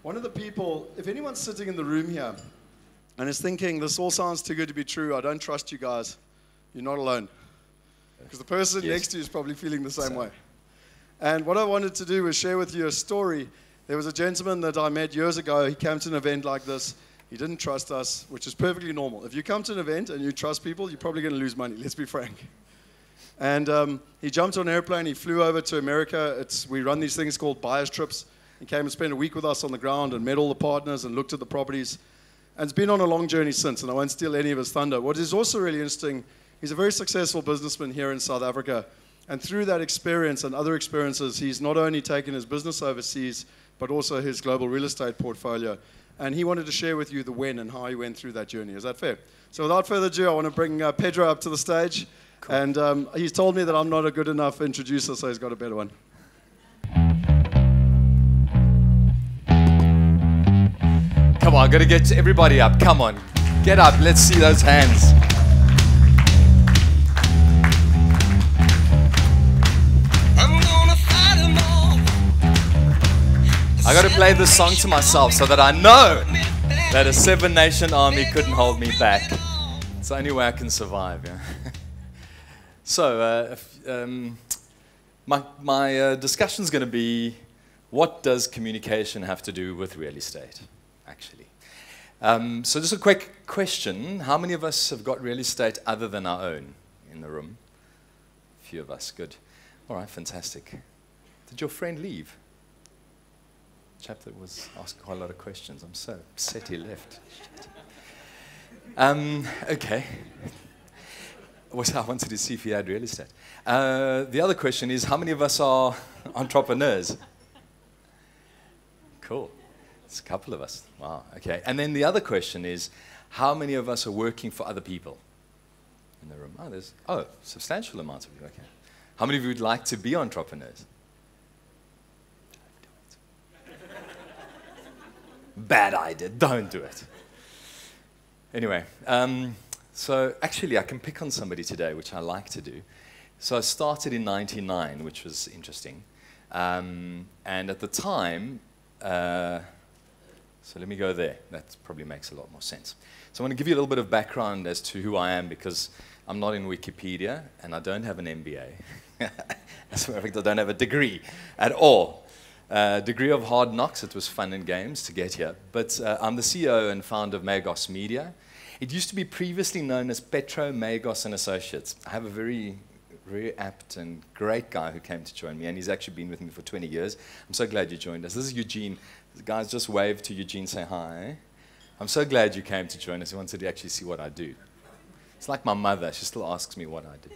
One of the people, if anyone's sitting in the room here and is thinking, this all sounds too good to be true, I don't trust you guys, you're not alone. Because the person next to you is probably feeling the same way. And what I wanted to do was share with you a story. There was a gentleman that I met years ago. He came to an event like this. He didn't trust us, which is perfectly normal. If you come to an event and you trust people, you're probably going to lose money, let's be frank. And he jumped on an airplane. He flew over to America. We run these things called buyer's trips. He came and spent a week with us on the ground and met all the partners and looked at the properties. And it's been on a long journey since, and I won't steal any of his thunder. What is also really interesting, he's a very successful businessman here in South Africa. And through that experience and other experiences, he's not only taken his business overseas, but also his global real estate portfolio. And he wanted to share with you the when and how he went through that journey. Is that fair? So without further ado, I want to bring Petro up to the stage. Cool. And he's told me that I'm not a good enough introducer, so he's got a better one. Come on, got to get everybody up. Come on, get up. Let's see those hands. I got to play this song to myself so that I know that a 7-nation army couldn't hold me back. It's the only way I can survive. Yeah? So, my discussion's going to be, what does communication have to do with real estate, actually? So just a quick question. How many of us have got real estate other than our own in the room? A few of us, good. All right, fantastic. Did your friend leave? Chap that was asking quite a lot of questions. I'm so upset he left. Okay. I wanted to see if he had real estate. The other question is, how many of us are entrepreneurs? Cool. It's a couple of us. Wow, okay. And then the other question is, how many of us are working for other people in the room? Oh, substantial amounts of you, okay. How many of you would like to be entrepreneurs? Bad idea, don't do it. Anyway, so actually I can pick on somebody today, which I like to do. So I started in '99, which was interesting. And at the time, so let me go there. That probably makes a lot more sense. So I'm going to give you a little bit of background as to who I am, because I'm not in Wikipedia, and I don't have an MBA. As a matter of fact, I don't have a degree at all. Degree of hard knocks. It was fun and games to get here. But I'm the CEO and founder of Magos Media. It used to be previously known as Petro, Magos and Associates. I have a very apt and great guy who came to join me, and he's actually been with me for 20 years. I'm so glad you joined us. This is Eugene. The guys, just wave to Eugene, say hi. I'm so glad you came to join us. He wanted to actually see what I do. It's like my mother. She still asks me what I do.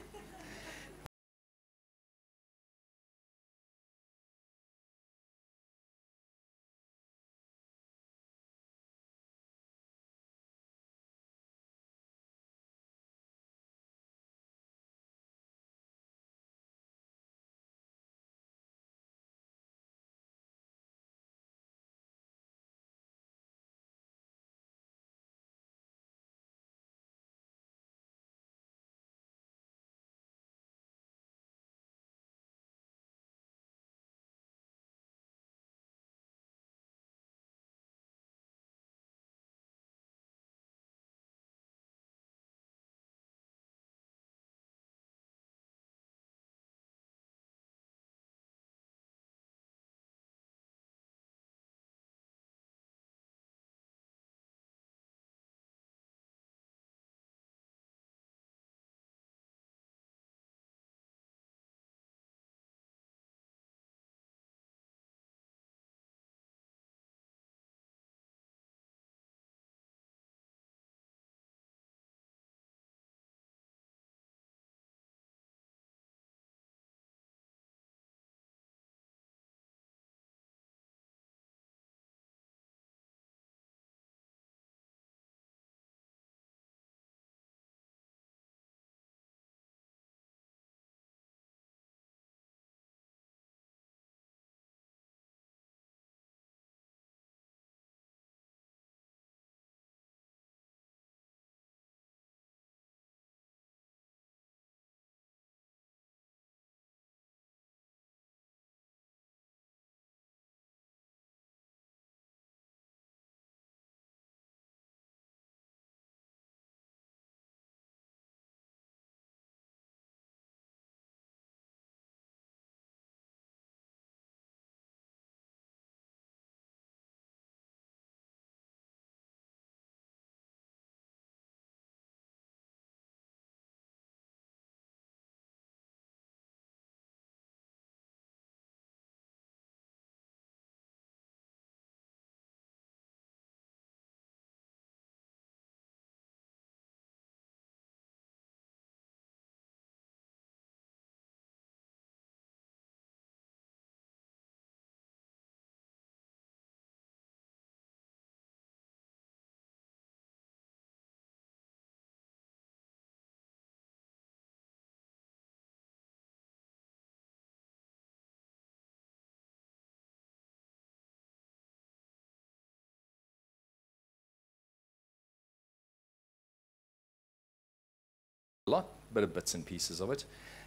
a lot, bit of bits and pieces of it.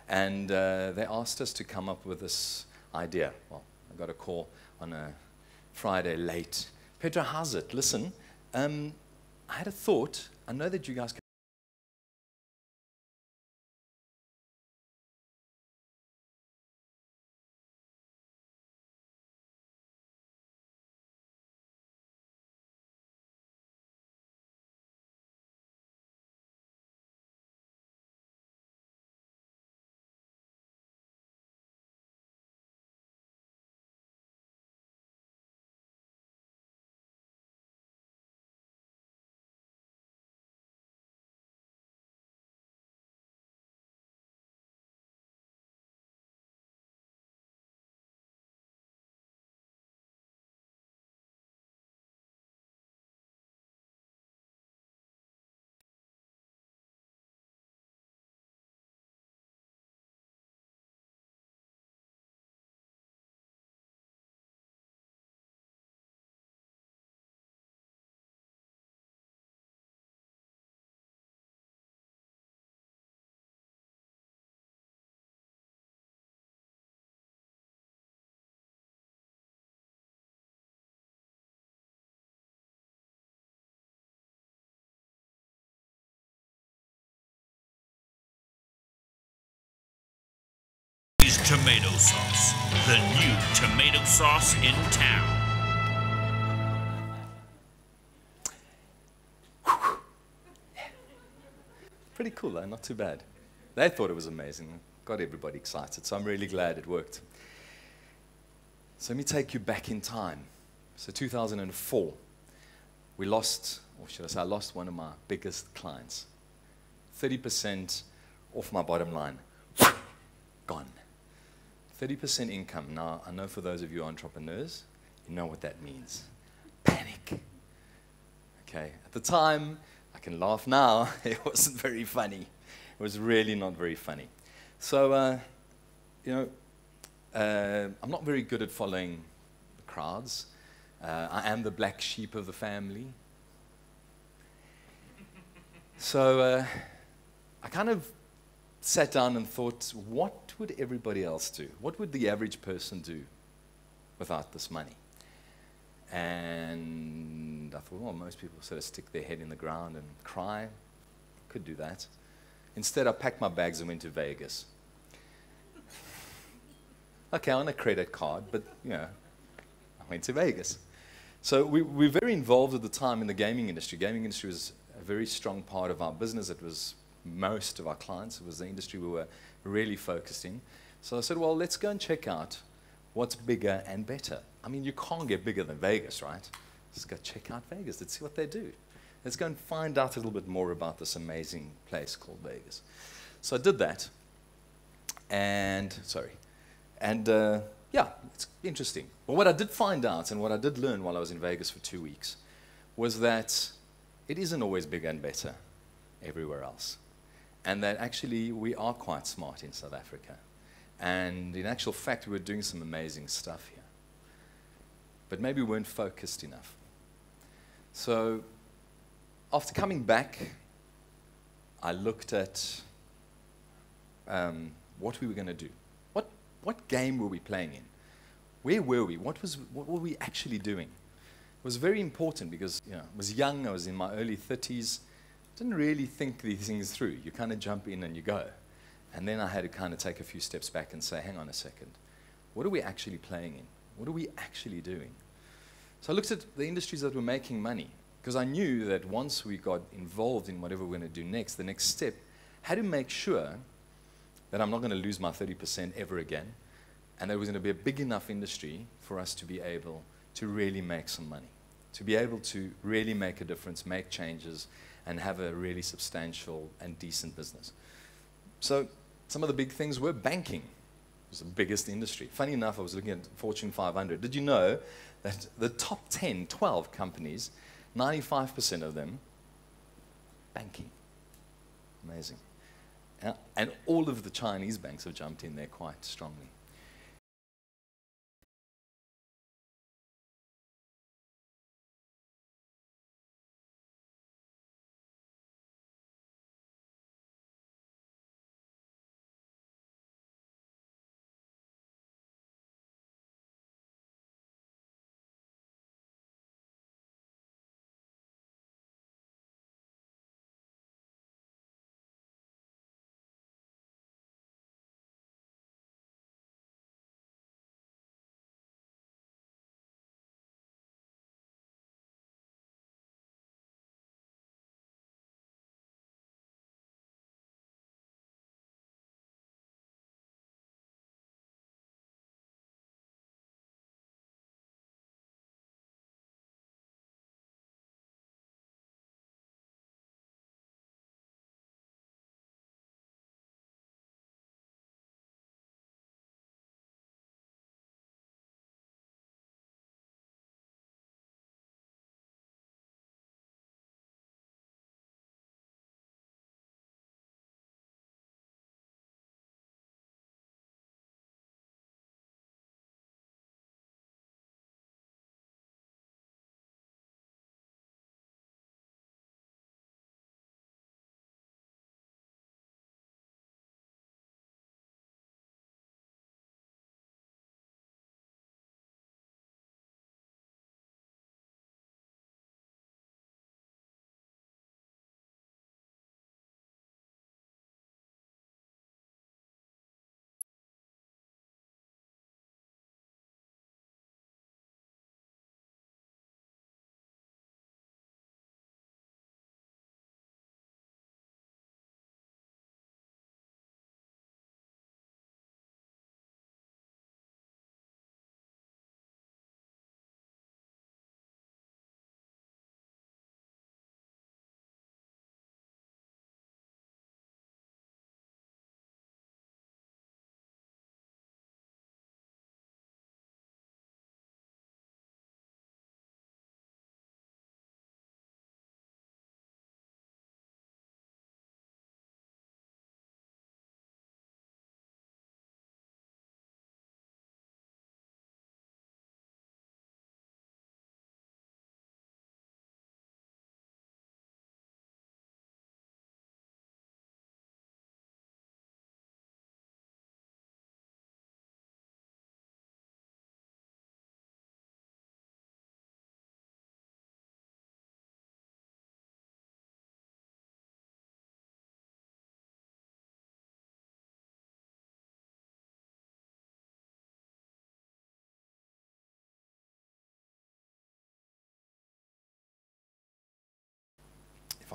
And they asked us to come up with this idea. Well, I got a call on a Friday late. Petro, how's it? Listen, I had a thought. I know that you guys can. Tomato sauce, the new tomato sauce in town. Pretty cool, though, not too bad. They thought it was amazing. Got everybody excited, so I'm really glad it worked. So let me take you back in time. So 2004, we lost, or should I say, I lost one of my biggest clients. 30% off my bottom line. Gone. 30% income. Now, I know for those of you entrepreneurs, you know what that means. Panic. Okay, at the time, I can laugh now, it wasn't very funny. It was really not very funny. So, I'm not very good at following the crowds. I am the black sheep of the family. So, I kind of sat down and thought, what would everybody else do? What would the average person do without this money? And I thought, well, most people sort of stick their head in the ground and cry. Could do that. Instead, I packed my bags and went to Vegas. Okay, on a credit card, but, I went to Vegas. So we were very involved at the time in the gaming industry. Gaming industry was a very strong part of our business. It was most of our clients. It was the industry we were really focused in. So I said, well, let's go and check out what's bigger and better. I mean, you can't get bigger than Vegas, right? Let's go check out Vegas. Let's see what they do. Let's go and find out a little bit more about this amazing place called Vegas. So I did that. It's interesting. But what I did find out and what I did learn while I was in Vegas for 2 weeks was that it isn't always bigger and better everywhere else. And that actually we are quite smart in South Africa. And in actual fact, we were doing some amazing stuff here. But maybe we weren't focused enough. So after coming back, I looked at what we were going to do. What game were we playing in? Where were we? What were we actually doing? It was very important because I was young, I was in my early 30s. Didn't really think these things through. You kind of jump in and you go. And then I had to kind of take a few steps back and say, hang on a second. What are we actually playing in? What are we actually doing? So I looked at the industries that were making money because I knew that once we got involved in whatever we're going to do next, the next step had to make sure that I'm not going to lose my 30% ever again and that it was going to be a big enough industry for us to be able to really make some money, to be able to really make a difference, make changes, and have a really substantial and decent business. So some of the big things were banking. It was the biggest industry. Funny enough, I was looking at Fortune 500. Did you know that the top 10, 12 companies, 95% of them, banking. Amazing. And all of the Chinese banks have jumped in there quite strongly.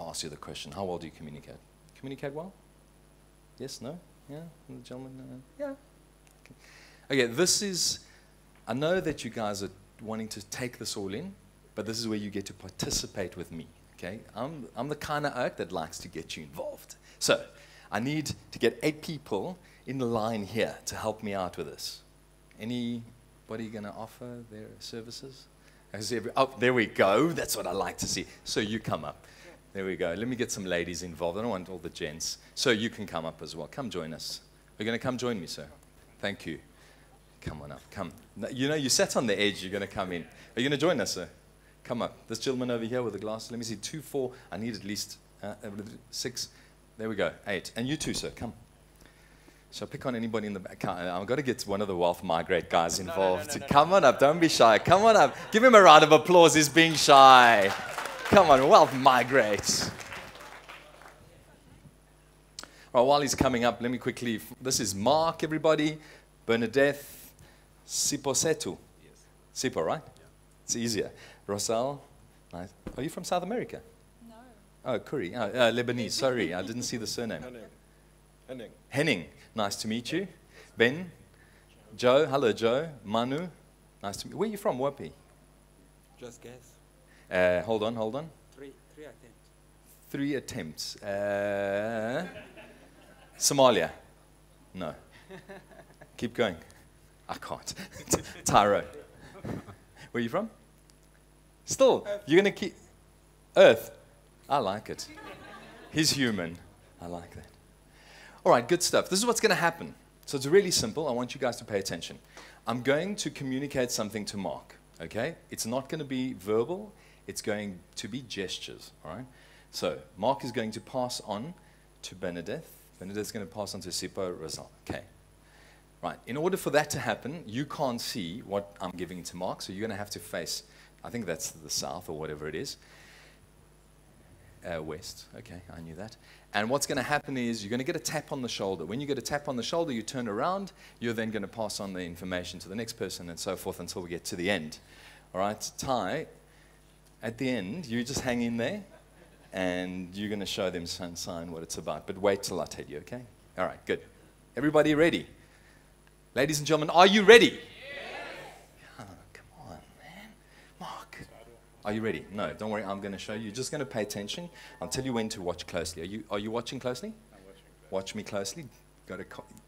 I ask you the question, how well do you communicate? Communicate well? Yes, no? Yeah? The gentleman? Yeah. Okay, this is, I know that you guys are wanting to take this all in, but this is where you get to participate with me, okay? I'm the kind of oak that likes to get you involved. So, I need to get 8 people in the line here to help me out with this. Anybody going to offer their services? Oh, there we go. That's what I like to see. So you come up. There we go. Let me get some ladies involved. I don't want all the gents. So you can come up as well. Come join us. Are you going to come join me, sir? Thank you. Come on up. Come. You know, you sat on the edge. You're going to come in. Are you going to join us, sir? Come up. This gentleman over here with the glass. Let me see. 2, 4. I need at least 6. There we go. 8. And you too, sir. Come. So pick on anybody in the back. I've got to get one of the Wealth Migrate guys involved. No. Come on up. Don't be shy. Come on up. Give him a round of applause. He's being shy. Come on. Wealth Migrate. All right, while he's coming up, let me quickly. This is Mark, everybody. Bernadette. Sipo Setu. Yes. Sipo, right? Yeah. It's easier. Rosal. Nice. Are you from South America? No. Oh, Kuri. Lebanese. Sorry, I didn't see the surname. Henning. Nice to meet you. Ben. Joe. Hello, Joe. Manu. Nice to meet you. Where are you from, Wapi? Just guess. Hold on. 3 attempts. 3 attempts. Somalia. No. Keep going. I can't. Tyro. Where are you from? Still. You're going to keep... Earth. I like it. He's human. I like that. All right, good stuff. This is what's going to happen. So it's really simple. I want you guys to pay attention. I'm going to communicate something to Mark, okay? It's not going to be verbal. It's going to be gestures, all right? So Mark is going to pass on to Bernadette. Bernadette's going to pass on to Sipo Rizal, okay? Right, in order for that to happen, you can't see what I'm giving to Mark, so you're going to have to face, I think that's the south or whatever it is. West, okay, I knew that. And what's going to happen is you're going to get a tap on the shoulder. When you get a tap on the shoulder, you turn around. You're then going to pass on the information to the next person and so forth until we get to the end. All right, Ty, at the end, you just hang in there, and you're going to show them some sign what it's about. But wait till I tell you, okay? All right, good. Everybody ready? Ladies and gentlemen, are you ready? Yes. Oh, come on, man. Mark. Are you ready? No, don't worry. I'm going to show you. You're just going to pay attention. I'll tell you when to watch closely. Are you watching closely? I'm watching closely. Watch me closely.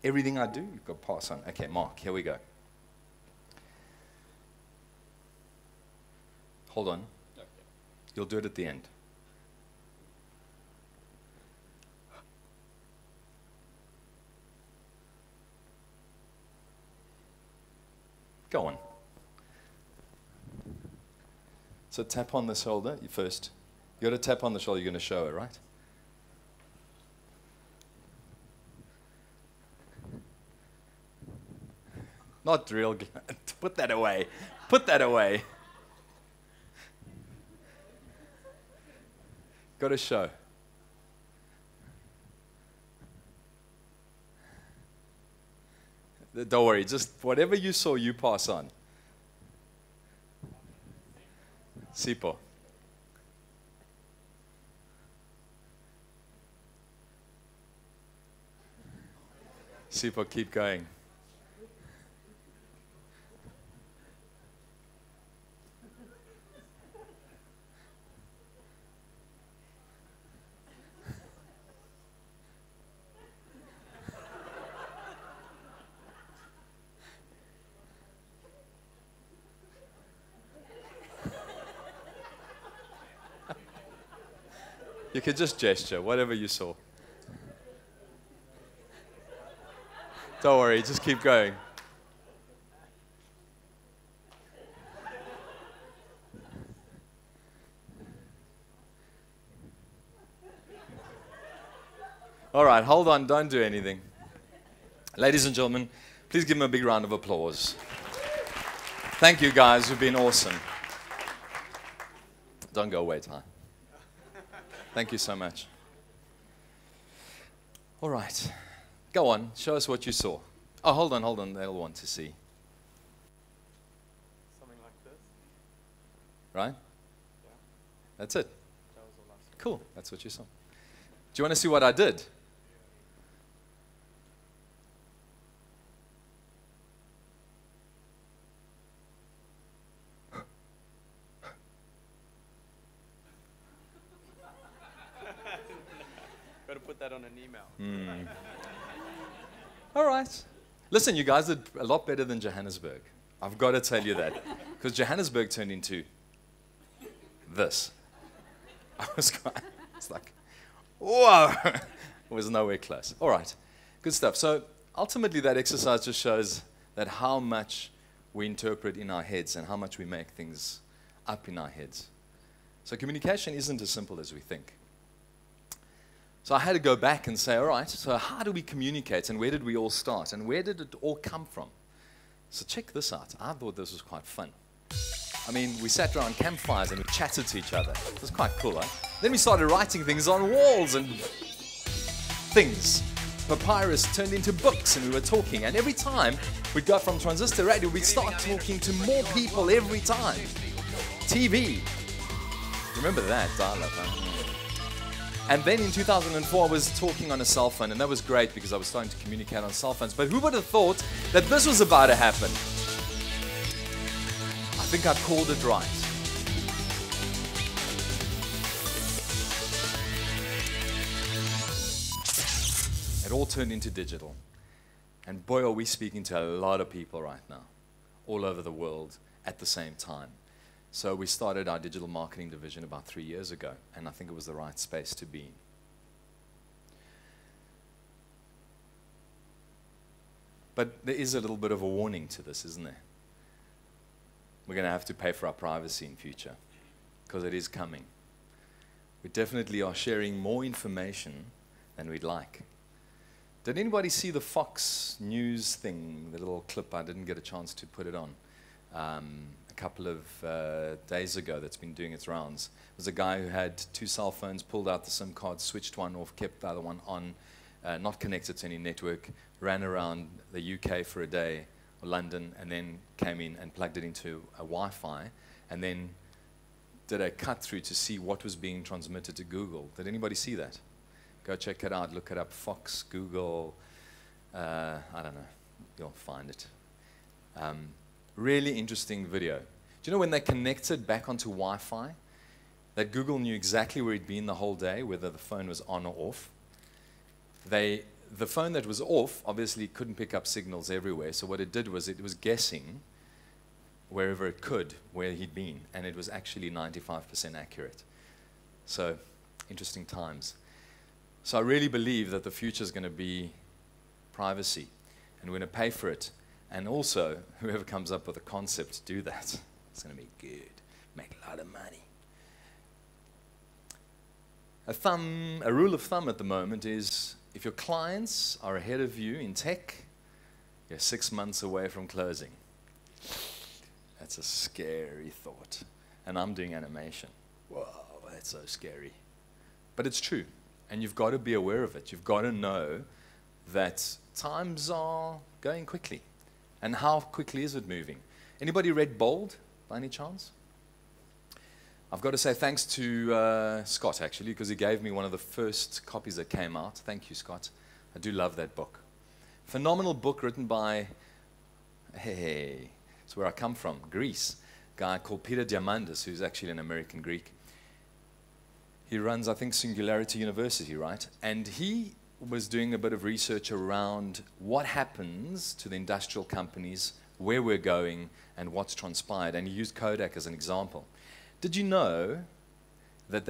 Everything I do, you've got to pass on. Okay, Mark, here we go. Hold on. Okay. You'll do it at the end. Go on. So tap on the shoulder first. You got to tap on the shoulder. You're going to show it, right? Not real. Put that away. Put that away. Got to show. Don't worry. Just whatever you saw, you pass on. Sipo. Sipo, keep going. You could just gesture, whatever you saw. Don't worry, just keep going. All right, hold on, don't do anything. Ladies and gentlemen, please give them a big round of applause. Thank you, guys, you've been awesome. Don't go away, Ty. Thank you so much. All right. Go on. Show us what you saw. Oh, hold on. They'll want to see. Something like this. Right? Yeah. That's it. That was the last one. Cool, that's what you saw. Do you want to see what I did? Got to put that on an email. All right. Listen, you guys did a lot better than Johannesburg. I've got to tell you that. Because Johannesburg turned into this. It's like, whoa. It was nowhere close. All right. Good stuff. So ultimately that exercise just shows that how much we interpret in our heads and how much we make things up in our heads. So communication isn't as simple as we think. So I had to go back and say, all right, so how do we communicate and where did we all start and where did it all come from? So check this out. I thought this was quite fun. I mean, we sat around campfires and we chatted to each other. It was quite cool, huh? Then we started writing things on walls and things. Papyrus turned into books and we were talking. And every time we'd go from transistor radio, we'd start talking to more people every time. TV. Remember that, dial-up, huh? And then in 2004, I was talking on a cell phone, and that was great because I was starting to communicate on cell phones. But who would have thought that this was about to happen? I think I called it right. It all turned into digital. And boy, are we speaking to a lot of people right now, all over the world at the same time. So we started our digital marketing division about 3 years ago, and I think it was the right space to be in. But there is a little bit of a warning to this, isn't there? We're going to have to pay for our privacy in future, because it is coming. We definitely are sharing more information than we'd like. Did anybody see the Fox News thing, the little clip? I didn't get a chance to put it on. A couple of days ago that's been doing its rounds. It was a guy who had 2 cell phones, pulled out the SIM card, switched one off, kept the other one on, not connected to any network, ran around the UK for a day, or London, and then came in and plugged it into a Wi-Fi, and then did a cut through to see what was being transmitted to Google. Did anybody see that? Go check it out, look it up, Fox, Google, I don't know, you'll find it. Really interesting video. Do you know when they connected back onto Wi-Fi, that Google knew exactly where he'd been the whole day, whether the phone was on or off? The phone that was off obviously couldn't pick up signals everywhere, so what it did was it was guessing wherever it could where he'd been, and it was actually 95% accurate. So, interesting times. So I really believe that the future is going to be privacy, and we're going to pay for it. And also, whoever comes up with a concept to do that, it's going to be good, make a lot of money. A rule of thumb at the moment is if your clients are ahead of you in tech, you're 6 months away from closing. That's a scary thought. And I'm doing animation. Whoa, that's so scary. But it's true. And you've got to be aware of it. You've got to know that times are going quickly. And how quickly is it moving? Anybody read Bold, by any chance? I've got to say thanks to Scott, actually, because he gave me one of the first copies that came out. Thank you, Scott. I do love that book. Phenomenal book written by, hey, it's where I come from, Greece. A guy called Peter Diamandis, who's actually an American Greek. He runs, I think, Singularity University, right? And he was doing a bit of research around what happens to the industrial companies, where we're going, and what's transpired. And he used Kodak as an example. Did you know that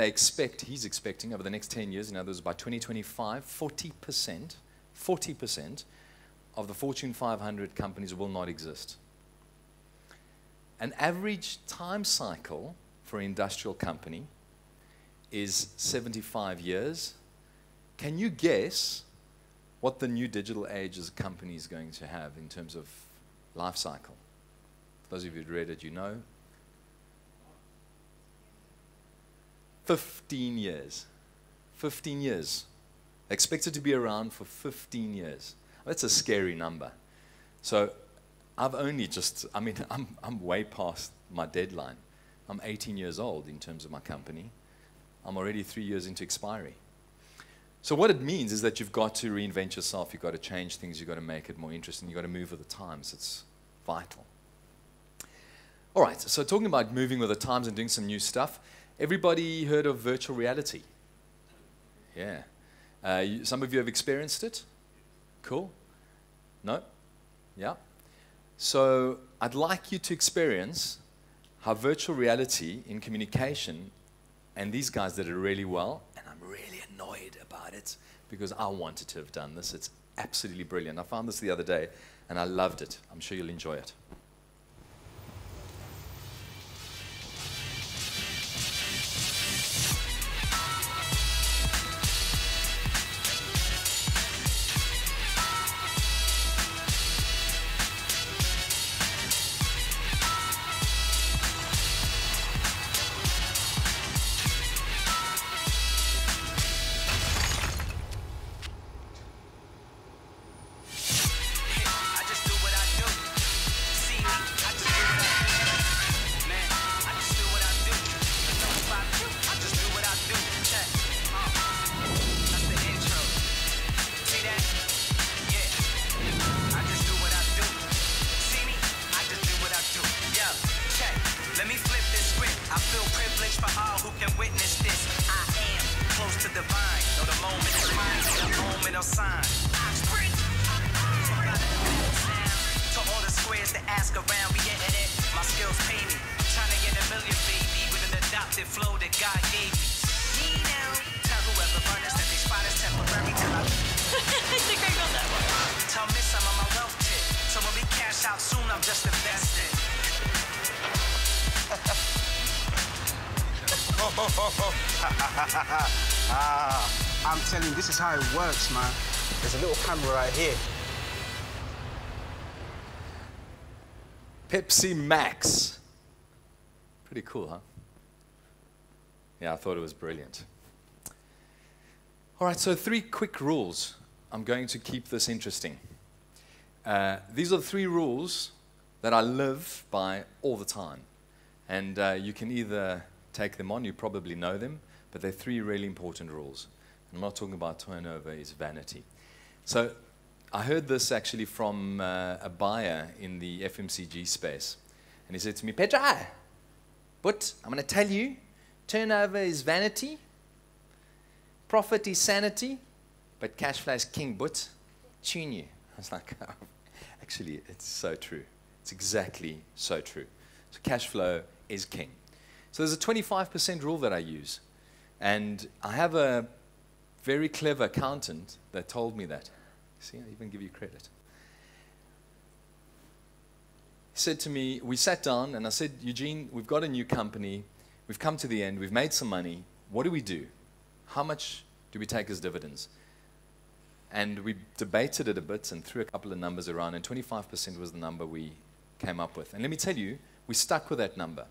he's expecting over the next 10 years, in other words, by 2025, 40% of the Fortune 500 companies will not exist? An average time cycle for an industrial company is 75 years. Can you guess what the new digital age as a company is going to have in terms of life cycle? Those of you who read it, you know. 15 years. 15 years. Expected to be around for 15 years. That's a scary number. So I've only just, I mean, I'm way past my deadline. I'm 18 years old in terms of my company. I'm already 3 years into expiry. So what it means is that you've got to reinvent yourself, you've got to change things, you've got to make it more interesting, you've got to move with the times. It's vital. All right, so talking about moving with the times and doing some new stuff, everybody heard of virtual reality? Yeah. Some of you have experienced it? Cool. No? Yeah. So I'd like you to experience how virtual reality in communication, and these guys did it really well, and I'm really annoyed about it because I wanted to have done this. It's absolutely brilliant. I found this the other day, and I loved it. I'm sure you'll enjoy it. I'm telling you, this is how it works, man. There's a little camera right here. Pepsi Max. Pretty cool, huh? Yeah, I thought it was brilliant. All right, so 3 quick rules. I'm going to keep this interesting. These are the 3 rules that I live by all the time. And you can either take them on, you probably know them, but they're 3 really important rules. I'm not talking about turnover, it's vanity. So I heard this actually from a buyer in the FMCG space. And he said to me, Petro, but I'm going to tell you, turnover is vanity, profit is sanity, but cash flow is king, but tune you. I was like, oh, actually, it's so true. It's exactly so true. So cash flow is king. So there's a 25% rule that I use. And I have a very clever accountant that told me that. See, I even give you credit. He said to me, we sat down and I said, Eugene, we've got a new company. We've come to the end. We've made some money. What do we do? How much do we take as dividends? And we debated it a bit and threw a couple of numbers around, and 25% was the number we came up with. And let me tell you, we stuck with that number.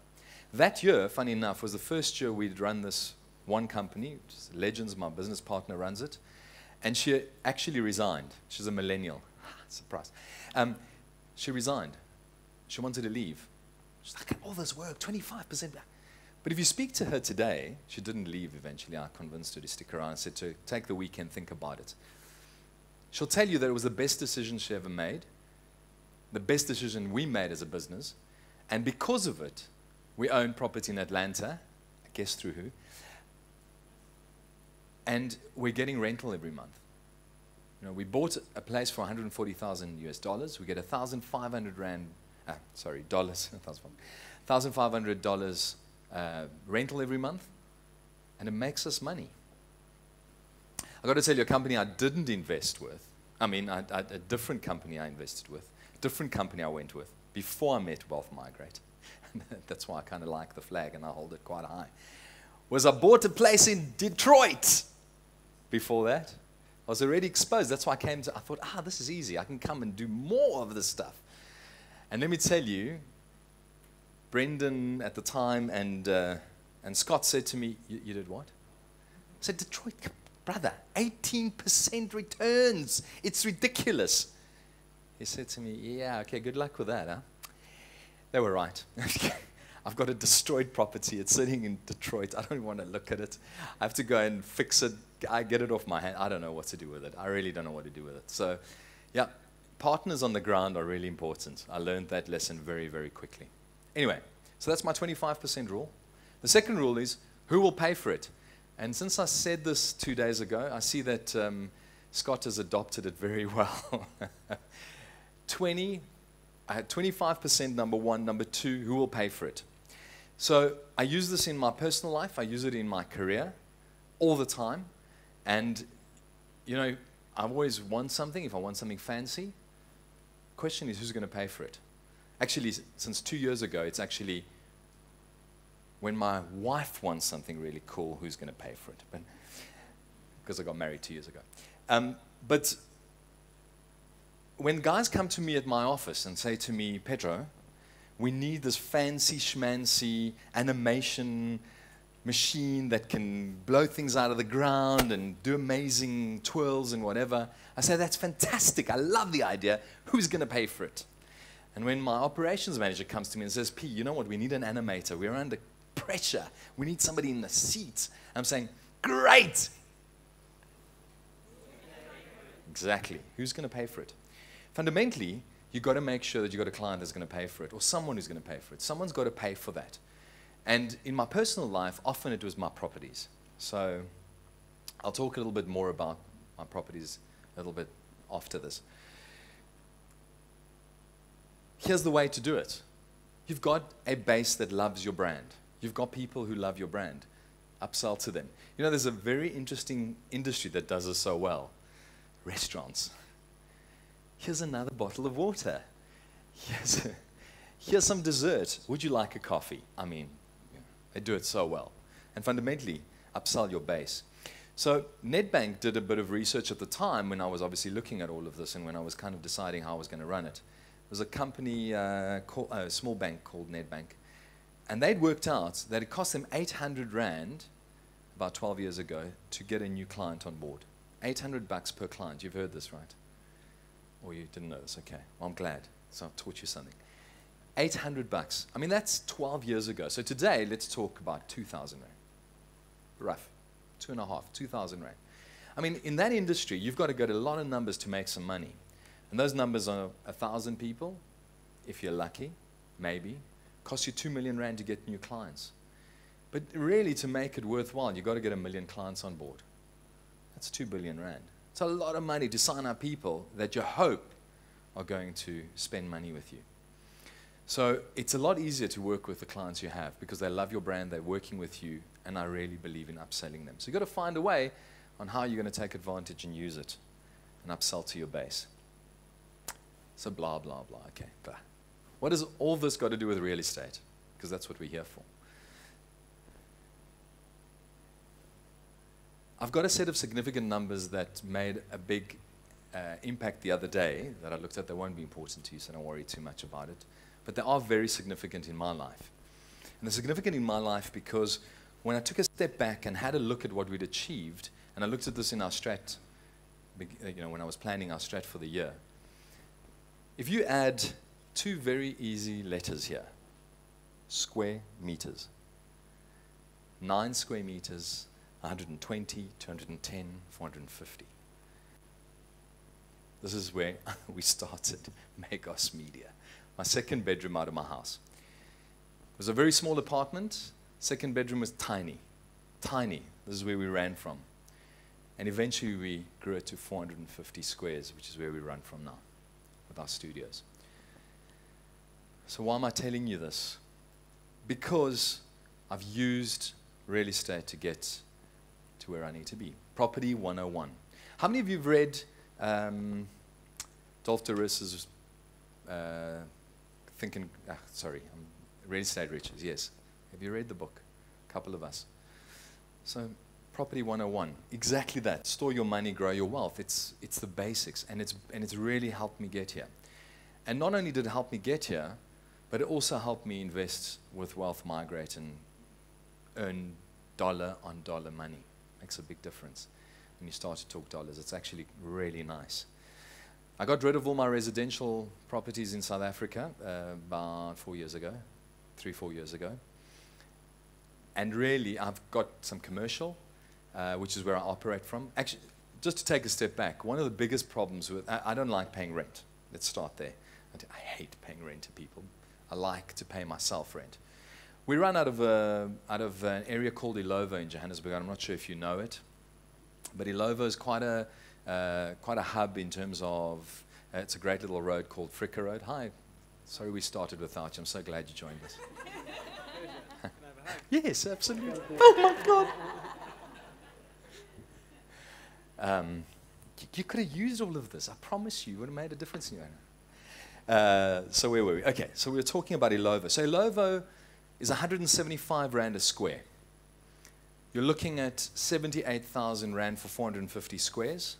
That year, funny enough, was the first year we'd run this one company. Legends, my business partner, runs it. And she actually resigned. She's a millennial. Surprise. She resigned. She wanted to leave. She's like, all this work, 25%. But if you speak to her today, she didn't leave eventually. I convinced her to stick around and said to her, take the weekend, think about it. She'll tell you that it was the best decision she ever made, the best decision we made as a business. And because of it, we own property in Atlanta, I guess through who, and we're getting rental every month. You know, we bought a place for $140,000 US. We get $1,500 rental every month, and it makes us money. I got to tell you, a company I didn't invest with, a different company I invested with, different company I went with before I met Wealth Migrate. That's why I kind of like the flag and I hold it quite high. Was I bought a place in Detroit. Before that, I was already exposed. That's why I thought, this is easy. I can come and do more of this stuff. And let me tell you, Brendan at the time and Scott said to me, you did what? I said, Detroit, brother, 18% returns. It's ridiculous. He said to me, yeah, okay, good luck with that, huh? They were right. I've got a destroyed property. It's sitting in Detroit. I don't even want to look at it. I have to go and fix it. I get it off my hand. I don't know what to do with it. I really don't know what to do with it. So, yeah, partners on the ground are really important. I learned that lesson very, very quickly. Anyway, so that's my 25% rule. The second rule is, who will pay for it? And since I said this 2 days ago, I see that Scott has adopted it very well. 25%, number one. Number two, who will pay for it? So I use this in my personal life. I use it in my career all the time. And, you know, I always want something. If I want something fancy, the question is, who's going to pay for it? Actually, since 2 years ago, it's actually when my wife wants something really cool, who's going to pay for it? But, because I got married 2 years ago. But when guys come to me at my office and say to me, Petro, we need this fancy schmancy animation machine that can blow things out of the ground and do amazing twirls and whatever, I say, that's fantastic. I love the idea. Who's going to pay for it? And when my operations manager comes to me and says, P, you know what? We need an animator. We're under pressure. We need somebody in the seats. I'm saying, great. Exactly. Who's going to pay for it? Fundamentally, you've got to make sure that you've got a client that's going to pay for it, or someone who's going to pay for it. Someone's got to pay for that. And in my personal life, often it was my properties. So I'll talk a little bit more about my properties a little bit after this. Here's the way to do it. You've got a base that loves your brand. You've got people who love your brand. Upsell to them. You know, there's a very interesting industry that does this so well. Restaurants. Here's another bottle of water. Here's some dessert. Would you like a coffee? I mean, they do it so well. And fundamentally, upsell your base. So Nedbank did a bit of research at the time when I was obviously looking at all of this and when I was kind of deciding how I was going to run it. There was a company, a small bank called Nedbank, and they'd worked out that it cost them 800 Rand about 12 years ago to get a new client on board. 800 bucks per client. You've heard this, right? Or you didn't know this? Okay. Well, I'm glad. So I've taught you something. 800 bucks. I mean, that's 12 years ago. So today, let's talk about 2,000 Rand. Rough. 2.5, 2,000 Rand. I mean, in that industry, you've got to go to a lot of numbers to make some money. And those numbers are 1,000 people, if you're lucky, maybe. Cost you 2 million Rand to get new clients. But really, to make it worthwhile, you've got to get 1 million clients on board. That's 2 billion Rand. It's a lot of money to sign up people that you hope are going to spend money with you. So it's a lot easier to work with the clients you have because they love your brand, they're working with you, and I really believe in upselling them. So you've got to find a way on how you're going to take advantage and use it and upsell to your base. So blah, blah, blah. Okay, blah. What has all this got to do with real estate? Because that's what we're here for. I've got a set of significant numbers that made a big impact the other day that I looked at. They won't be important to you, so don't worry too much about it. But they are very significant in my life. And they're significant in my life because when I took a step back and had a look at what we'd achieved, and I looked at this in our strat, when I was planning our strat for the year, if you add two very easy letters here, square meters, 9 square meters, 120, 210, 450. This is where we started Magos Media. My second bedroom out of my house. It was a very small apartment. Second bedroom was tiny. Tiny. This is where we ran from. And eventually we grew it to 450 squares, which is where we run from now with our studios. So why am I telling you this? Because I've used real estate to get to where I need to be. Property 101. How many of you have read Dolph Torres's Real Estate Riches? Yes. Have you read the book? A couple of us. So Property 101, exactly that. Store your money, grow your wealth. It's the basics, and it's really helped me get here. And not only did it help me get here, but it also helped me invest with Wealth Migrate and earn dollar-on-dollar money. Makes a big difference when you start to talk dollars. It's actually really nice. I got rid of all my residential properties in South Africa about 4 years ago, 3-4 years ago. And really, I've got some commercial, which is where I operate from. Actually, just to take a step back, one of the biggest problems with, I don't like paying rent. Let's start there. I hate paying rent to people. I like to pay myself rent. We run out of an area called Illovo in Johannesburg. I'm not sure if you know it, but Illovo is quite a hub in terms of, it's a great little road called Fricker Road. Hi, sorry we started without you. I'm so glad you joined us. Yes, absolutely. Oh my God. You could have used all of this. I promise you, it would have made a difference in your own. So where were we? Okay, so we were talking about Illovo. So Illovo is 175 Rand a square. You're looking at 78,000 Rand for 450 squares.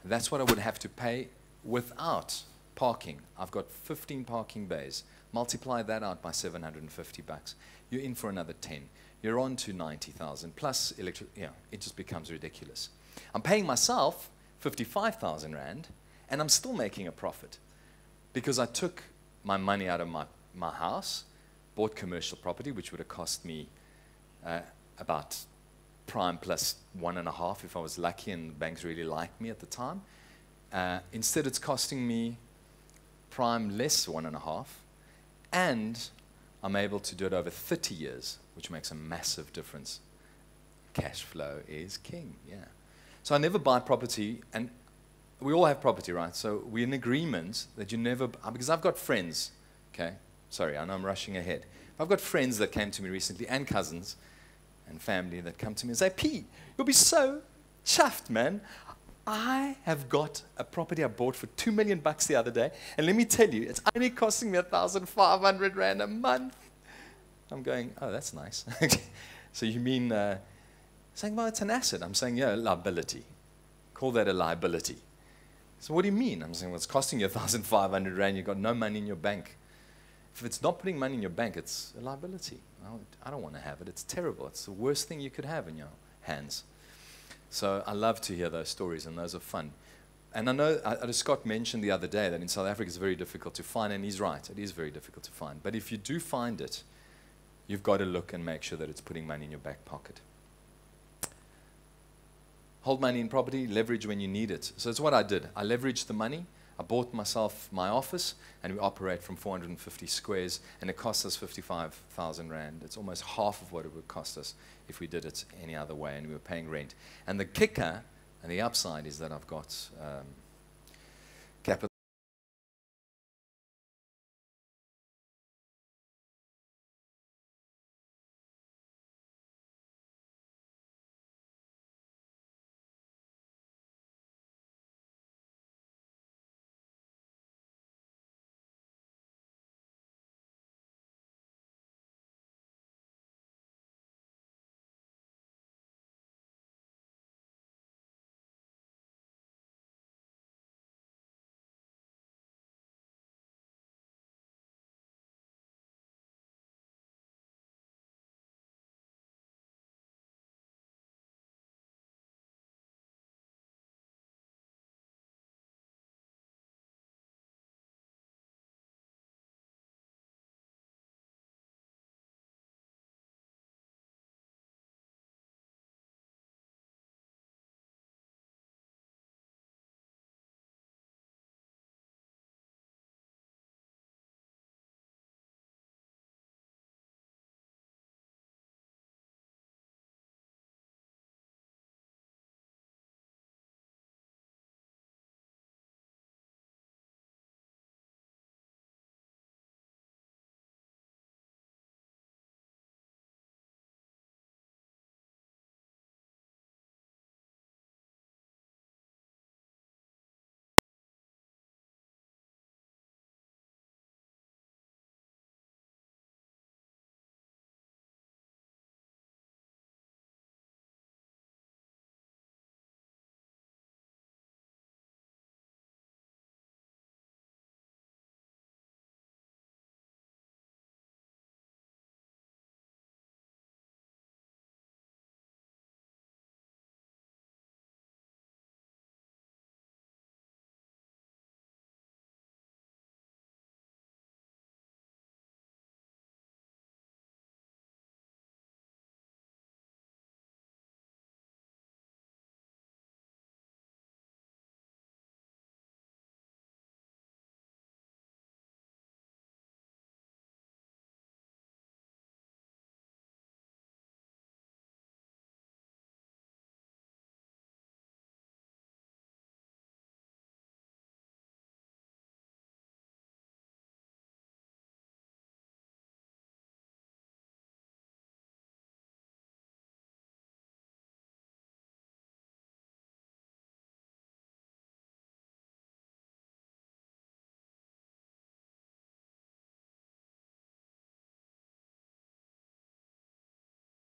That's what I would have to pay without parking. I've got 15 parking bays. Multiply that out by 750 bucks. You're in for another 10. You're on to 90,000 plus electric. Yeah, it just becomes ridiculous. I'm paying myself 55,000 Rand, and I'm still making a profit because I took my money out of my house, bought commercial property, which would have cost me about prime plus 1.5 if I was lucky and the banks really liked me at the time. Instead, it's costing me prime less 1.5, and I'm able to do it over 30 years, which makes a massive difference. Cash flow is king, yeah. So I never buy property, and we all have property, right? So we're in agreement that you never, because I've got friends, okay? Sorry, I know I'm rushing ahead. I've got friends that came to me recently, and cousins and family that come to me and say, P, you'll be so chuffed, man. I have got a property I bought for 2 million bucks the other day, and let me tell you, it's only costing me 1,500 Rand a month. I'm going, oh, that's nice. So you mean, saying, well, it's an asset. I'm saying, yeah, liability. Call that a liability. So what do you mean? I'm saying, well, it's costing you 1,500 Rand, you've got no money in your bank. If it's not putting money in your bank, it's a liability. I don't want to have it. It's terrible. It's the worst thing you could have in your hands. So I love to hear those stories, and those are fun. And I know Scott mentioned the other day that in South Africa it's very difficult to find, and he's right. It is very difficult to find. But if you do find it, you've got to look and make sure that it's putting money in your back pocket. Hold money in property, leverage when you need it. So that's what I did. I leveraged the money. I bought myself my office, and we operate from 450 squares, and it costs us 55,000 Rand. It's almost half of what it would cost us if we did it any other way, and we were paying rent. And the kicker and the upside is that I've got capital.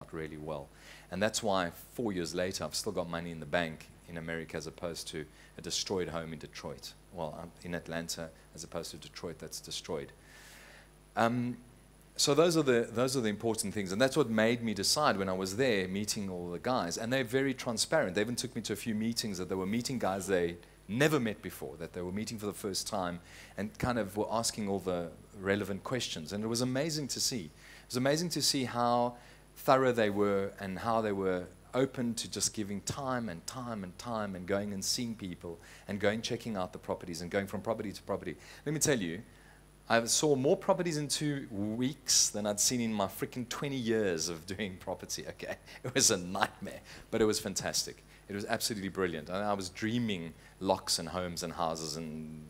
out really well. And that's why 4 years later, I've still got money in the bank in America as opposed to a destroyed home in Detroit. Well, I'm in Atlanta as opposed to Detroit that's destroyed. So those are the important things, and that's what made me decide when I was there meeting all the guys. And they're very transparent. They even took me to a few meetings that they were meeting guys they never met before, that they were meeting for the first time, and kind of were asking all the relevant questions. And it was amazing to see. It was amazing to see how thorough they were and how they were open to just giving time and time and time and going and seeing people and going checking out the properties and going from property to property. Let me tell you, I saw more properties in 2 weeks than I'd seen in my freaking 20 years of doing property, okay? It was a nightmare, but it was fantastic. It was absolutely brilliant. I was dreaming locks and homes and houses and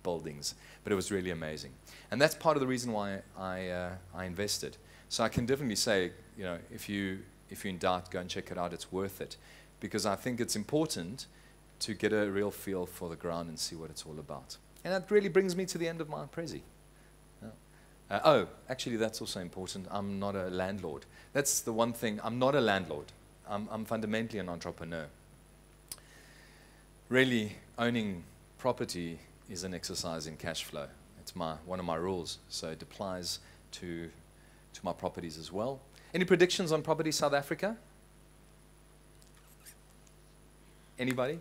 buildings, but it was really amazing. And that's part of the reason why I invested. So I can definitely say, you know, if you're in doubt, go and check it out. It's worth it, because I think it's important to get a real feel for the ground and see what it's all about. And that really brings me to the end of my prezi. Oh, actually, that's also important. I'm not a landlord. That's the one thing. I'm not a landlord. I'm fundamentally an entrepreneur. Really, owning property is an exercise in cash flow. It's one of my rules, so it applies to my properties as well. Any predictions on property South Africa? Anybody?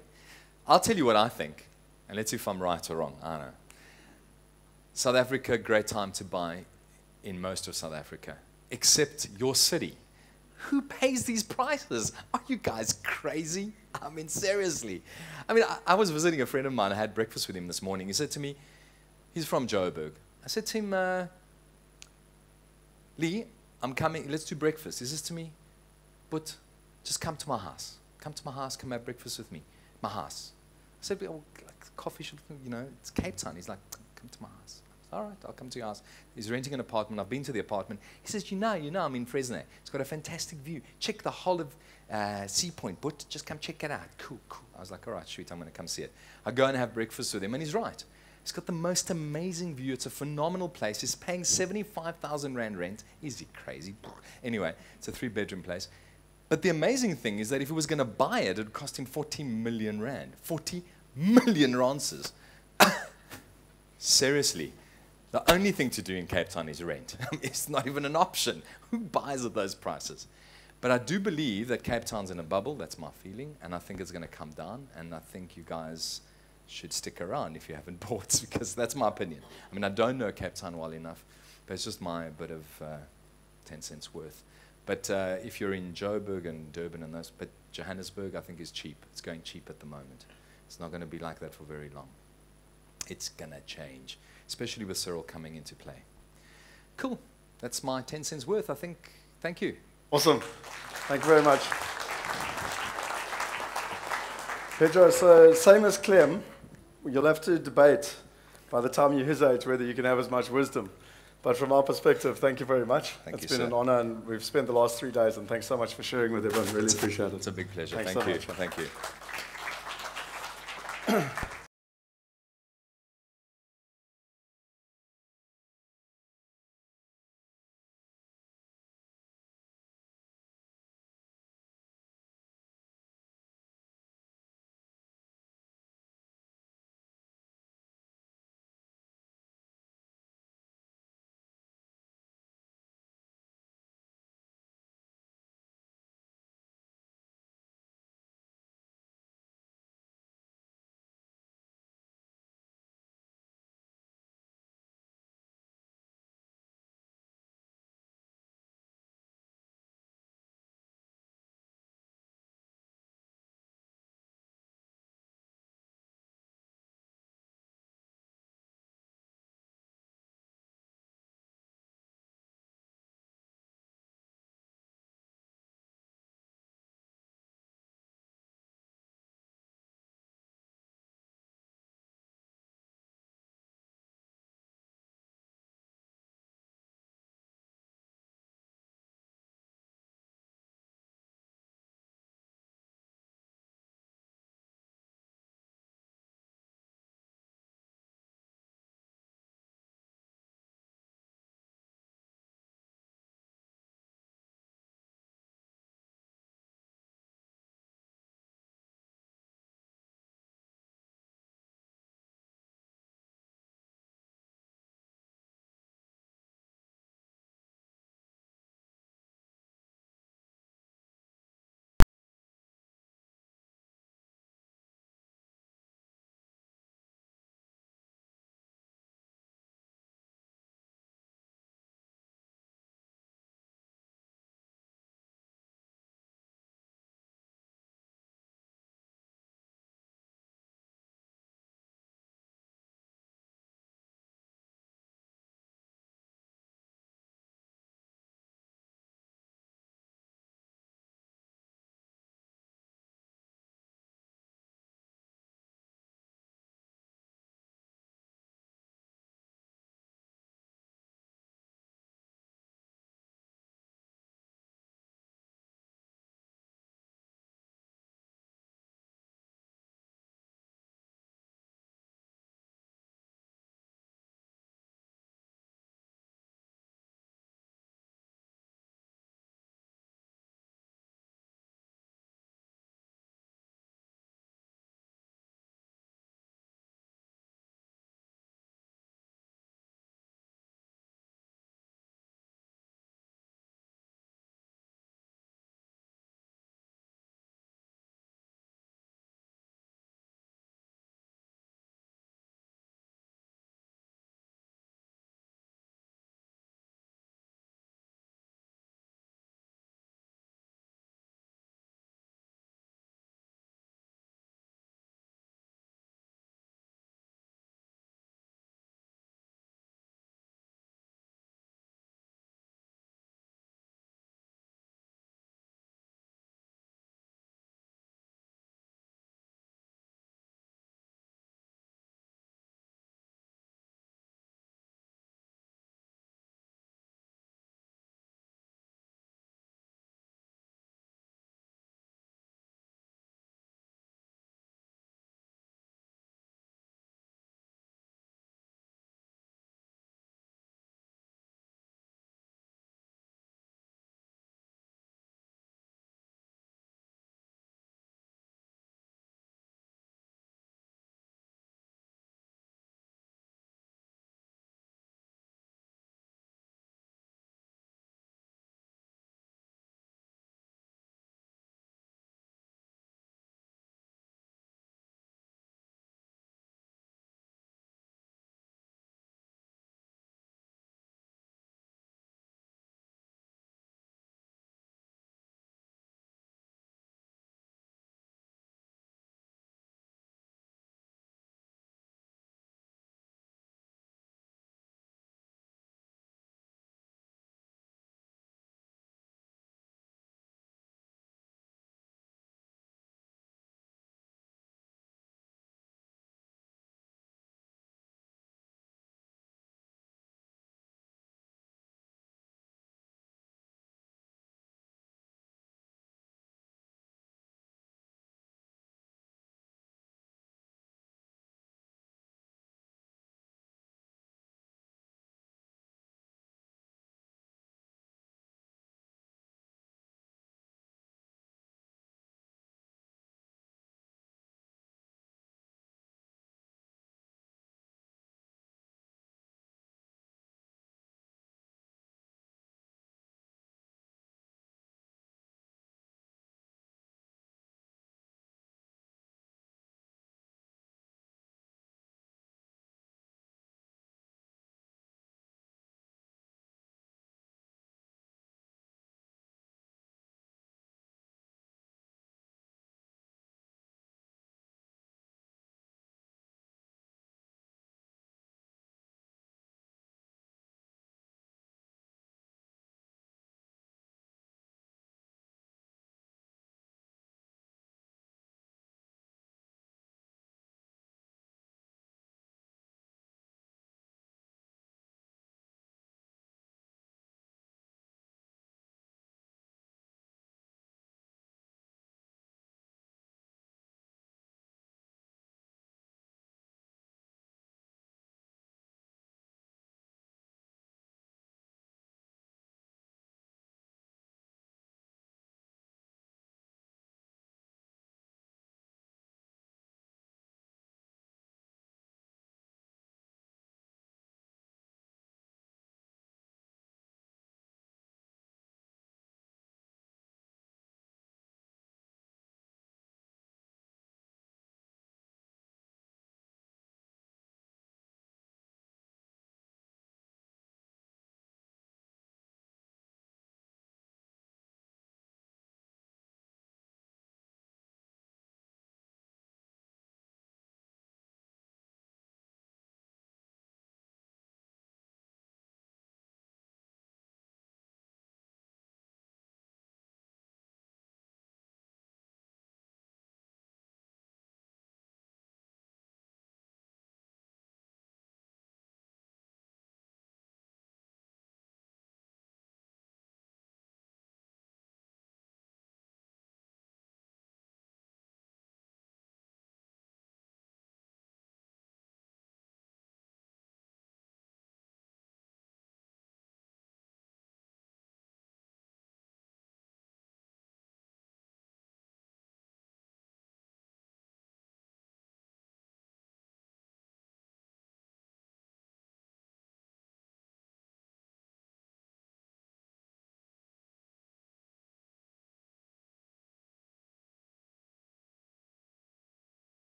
I'll tell you what I think, and let's see if I'm right or wrong. I don't know. South Africa, great time to buy in most of South Africa, except your city. Who pays these prices? Are you guys crazy? I mean, seriously. I mean, I was visiting a friend of mine. I had breakfast with him this morning. He said to me, he's from Joburg. I said to him, Lee, I'm coming. Let's do breakfast. He says to me, but just come to my house. Come to my house. Come have breakfast with me. My house. I said, well, like, coffee shop, you know, it's Cape Town. He's like, come to my house. All right, I'll come to your house. He's renting an apartment. I've been to the apartment. He says, you know, I'm in Fresno. It's got a fantastic view. Check the whole of Sea Point, but just come check it out. Cool, cool. I was like, all right, sweet, I'm going to come see it. I go and have breakfast with him, and he's right. It's got the most amazing view. It's a phenomenal place. He's paying 75,000 Rand rent. Is he crazy? Anyway, it's a 3-bedroom place. But the amazing thing is that if he was going to buy it, it would cost him 40 million Rand. 40 million rances. Seriously. The only thing to do in Cape Town is rent. It's not even an option. Who buys at those prices? But I do believe that Cape Town's in a bubble. That's my feeling. And I think it's going to come down. And I think you guys should stick around if you haven't bought, because that's my opinion. I mean, I don't know Cape Town well enough, but it's just my bit of 10 cents worth. But if you're in Joburg and Durban and those, but Johannesburg, I think, is cheap. It's going cheap at the moment. It's not going to be like that for very long. It's going to change, especially with Cyril coming into play. Cool. That's my 10 cents worth, I think. Thank you. Awesome. Thank you very much. Petro, so same as Clem, you'll have to debate by the time you're his age whether you can have as much wisdom. But from our perspective, thank you very much. It's been an honor, and we've spent the last 3 days, and thanks so much for sharing with everyone. Really appreciate it. It's a big pleasure. Thanks Thank so you. much. Thank you.